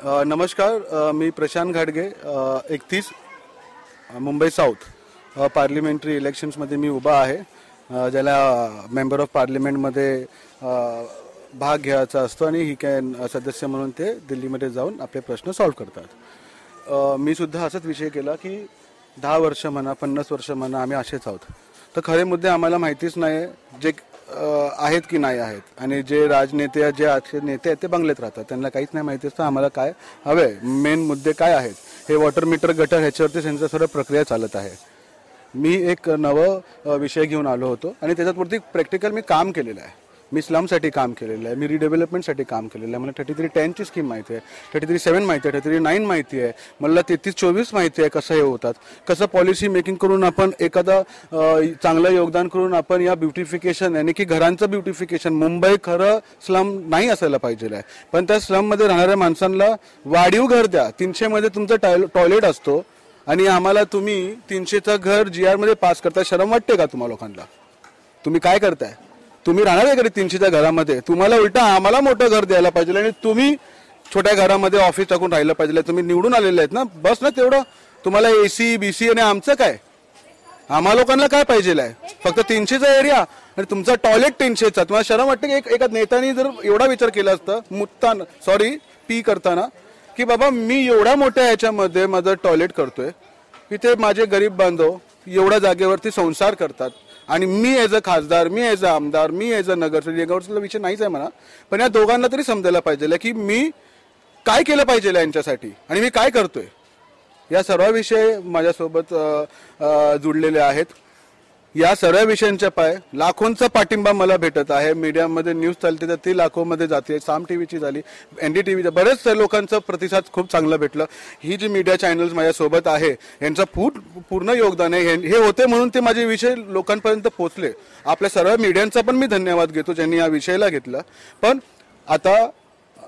नमस्कार, मी प्रशांत घाडगे. 31 Mumbai south parliamentary इलेक्शन्समध्ये मी उभा आहे, ज्याला मेंबर ऑफ पार्लिमेंटमध्ये भाग घ्यायचा असतो आणि ही काय सदस्य म्हणून ते दिल्लीमध्ये जाऊन आपले प्रश्न सॉल्व्ह करतात. मी सुद्धा असाच विषय केला की 10 वर्ष म्हणा 50 वर्ष म्हणा आम्ही असेच आहोत. तर खरे मुद्दे आम्हाला माहितीच नाही जे आहेत की नाही आहेत, आणि जे राजनेते जे आजचे नेते आहेत ते बंगलेत राहतात, त्यांना काहीच नाही माहिती असतं आम्हाला काय हवे, मेन मुद्दे काय आहेत. हे वॉटर मीटर गटर ह्याच्यावरती त्यांचं सर्व प्रक्रिया चालत आहे. मी एक नवं विषय घेऊन आलो होतो आणि त्याच्यावरती प्रॅक्टिकल मी काम केलेलं आहे. मी स्लमसाठी काम केलेलं आहे, मी रिडेव्हलपमेंटसाठी काम केलेलं आहे. मला 3310ची स्कीम माहिती आहे, 3337 माहिती आहे, 3339 माहिती आहे, मला 3324 माहिती आहे कसं हे होतात, कसं पॉलिसी मेकिंग करून आपण एखादा चांगलं योगदान करून आपण या ब्युटिफिकेशन यानी की घरांचं ब्युटिफिकेशन. मुंबई खरं स्लम नाही असायला पाहिजे आहे, पण त्या स्लममध्ये राहणाऱ्या माणसांना वाढीव घर द्या. 300 मध्ये तुमचं टॉयलेट असतो आणि आम्हाला तुम्ही 300चं घर GR मध्ये पास करताय. शरम वाटते का तुम्हाला लोकांना? तुम्ही काय करताय? तुम्ही राहणार आहे कधी 300च्या घरामध्ये? तुम्हाला उलटा आम्हाला मोठं घर द्यायला पाहिजे आणि तुम्ही छोट्या घरामध्ये ऑफिस टाकून राहिलं पाहिजे. तुम्ही निवडून आलेले आहेत ना, बस ना तेवढं. तुम्हाला AC BC आणि आमचं काय? आम्हा लोकांना काय पाहिजे आहे? फक्त 300चा एरिया आणि तुमचा टॉयलेट 300चा. तुम्हाला शरम वाटते की एका नेत्याने जर एवढा विचार केला असता मुतताना, सॉरी पी करताना, की बाबा मी एवढ्या मोठ्या ह्याच्यामध्ये माझं टॉयलेट करतोय, इथे माझे गरीब बांधव एवढ्या जागेवरती संसार करतात आणि मी ॲज अ खासदार, मी ॲज अ आमदार, मी ॲज अ नगरसेवक विषय नाहीच आहे म्हणा, पण या दोघांना तरी समजायला पाहिजे की मी काय केलं पाहिजे यांच्यासाठी आणि मी काय करतोय. या सर्व विषय माझ्यासोबत जुळलेले आहेत. या सर्व विषयांच्या पाय लाखोंचा पाठिंबा मला भेटत आहे. मीडियामध्ये न्यूज चालते तर ती लाखोमध्ये जाते. साम टीव्हीची झाली, NDTV, बरेच लोकांचं प्रतिसाद खूप चांगलं भेटलं. ही जी मीडिया चॅनल्स माझ्यासोबत आहे यांचं पूर्ण योगदान आहे. हे होते म्हणून ते माझे विषय लोकांपर्यंत पोहोचले. आपल्या सर्व मीडियांचा पण मी धन्यवाद घेतो ज्यांनी या विषयाला घेतलं. पण आता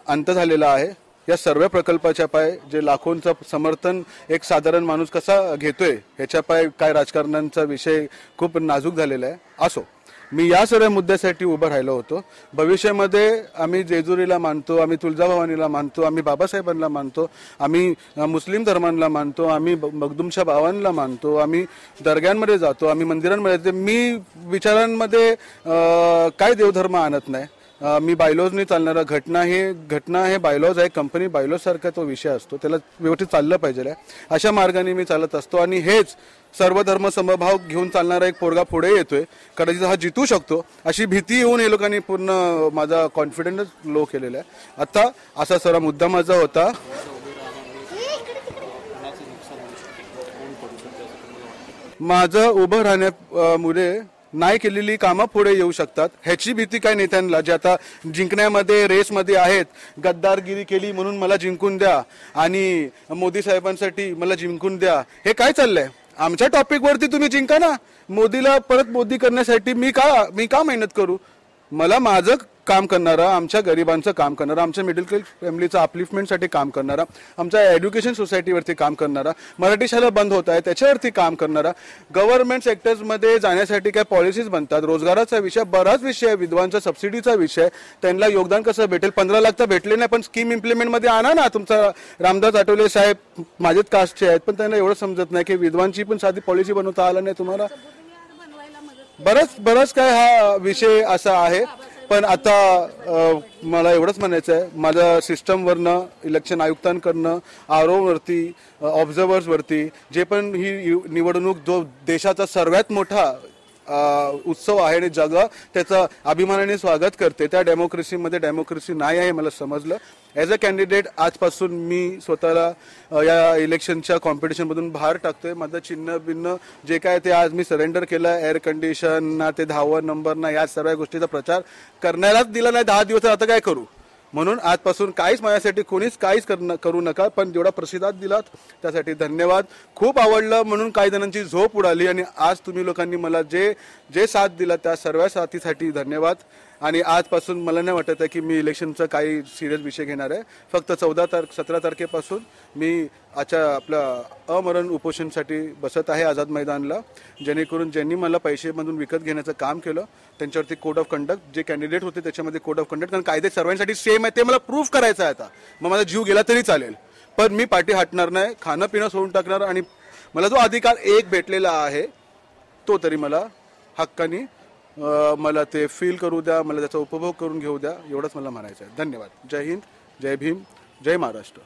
अंत झालेला आहे. या सर्व प्रकल्पाच्या पाय जे लाखोंचं समर्थन एक साधारण माणूस कसा घेतोय ह्याच्या पाय काय राजकारण्यांचा विषय खूप नाजूक झालेला आहे. असो, मी या सर्व मुद्द्यासाठी उभं राहिलो होतो. भविष्यामध्ये आम्ही जेजुरीला मानतो, आम्ही तुळजाभवानीला मानतो, आम्ही बाबासाहेबांना मानतो, आम्ही मुस्लिम धर्मांना मानतो, आम्ही मखदूमच्या भावांना मानतो, आम्ही दर्ग्यांमध्ये जातो, आम्ही मंदिरांमध्ये. मी विचारांमध्ये काय देवधर्म आणत नाही. मी बायलॉजने चालणारा घटना हे बायलॉज आहे, कंपनी बायलॉज सारखा तो विषय असतो, त्याला व्यवस्थित चाललं पाहिजे. अशा मार्गाने मी चालत असतो आणि हेच सर्व धर्म समभाव घेऊन चालणारा एक पोरगा पुढे येतोय. कदाचित हा जितू शकतो अशी भीती येऊन हे लोकांनी पूर्ण माझा कॉन्फिडन्स लो केलेला आहे. आता असा सर्व मुद्दा माझा होता. माझं उभं राहण्यामुळे नाही केलेली कामं पुढे येऊ शकतात ह्याची भीती काय नेत्यांना, जे आता जिंकण्यामध्ये रेसमध्ये आहेत. गद्दारगिरी केली म्हणून मला जिंकून द्या आणि मोदी साहेबांसाठी मला जिंकून द्या, हे काय चाललंय? आमच्या टॉपिकवरती तुम्ही जिंका ना. मोदीला परत मोदी करण्यासाठी मी का मेहनत करू? मला माझं काम करणारा, आमच्या गरिबांचं काम करणारा, आमच्या मिडल क्लास फॅमिलीचं अपलिफ्टमेंटसाठी काम करणारा, आमच्या एज्युकेशन सोसायटीवरती काम करणारा, मराठी शाळा बंद होत आहे त्याच्यावरती काम करणारा, गव्हर्नमेंट सेक्टर्समध्ये जाण्यासाठी काय पॉलिसीज बनतात, रोजगाराचा विषय, बराच विषय, विधवांचा सबसिडीचा विषय, त्यांना योगदान कसं भेटेल. 15 लाख तर भेटले नाही, पण स्कीम इम्प्लिमेंटमध्ये आणा ना. तुमचा रामदास आठवले साहेब माझेच कास्टचे आहेत, पण त्यांना एवढं समजत नाही की विधवांची पण साधी पॉलिसी बनवता आला नाही तुम्हाला. बरंच काय हा विषय असा आहे. पण आता मला एवढंच म्हणायचं आहे, माझ्या सिस्टमवरनं, इलेक्शन आयुक्तांकडनं, RO-वरती, ऑब्झर्वर्सवरती, जे पण ही निवडणूक जो देशाचा सर्वात मोठा उत्सव आहे आणि जग त्याचं अभिमानाने स्वागत करते, त्या डेमोक्रेसीमध्ये डेमोक्रेसी नाही आहे मला समजलं. ॲज अ कॅन्डिडेट आजपासून मी स्वतःला या इलेक्शनच्या कॉम्पिटिशनमधून बाहेर टाकतोय. माझं चिन्ह बिन्न जे काय ते आज मी सरेंडर केलं. एअर कंडिशन ना ते 10वा नंबर ना या सर्व गोष्टीचा प्रचार करण्यालाच दिला नाही 10 दिवस. आता काय करू? म्हणून आजपासून काहीच माझ्यासाठी कोणीच काहीच करू नका. पण जेवढा प्रतिसाद दिलात त्यासाठी धन्यवाद. खूप आवडलं म्हणून काही जणांची झोप उडाली आणि आज तुम्ही लोकांनी मला जे साथ दिला त्या सर्व साथीसाठी धन्यवाद. आणि आजपासून मला नाही वाटत आहे की मी इलेक्शनचा काही सिरियस विषय घेणार आहे. फक्त 17 तारखेपासून मी आपल्या अमरण उपोषणसाठी बसत आहे आझाद मैदानला, जेणेकरून ज्यांनी मला पैसेमधून विकत घेण्याचं काम केलं त्यांच्यावरती कोड ऑफ कंडक्ट, जे कॅन्डिडेट होते त्याच्यामध्ये कोड ऑफ कंडक्ट, कारण कायदे सर्वांसाठी सेम आहे ते मला प्रूव्ह करायचं आहे. आता मग माझा जीव गेला तरी चालेल, पण मी पार्टी हटणार नाही, खाणं पिणं सोडून टाकणार आणि मला जो अधिकार एक भेटलेला आहे तो तरी मला हक्कानी मला ते फील करू द्या, मला त्याचा उपभोग करून घेऊ द्या, एवढंच मला म्हणायचं आहे. धन्यवाद. जय हिंद, जय भीम, जय महाराष्ट्र.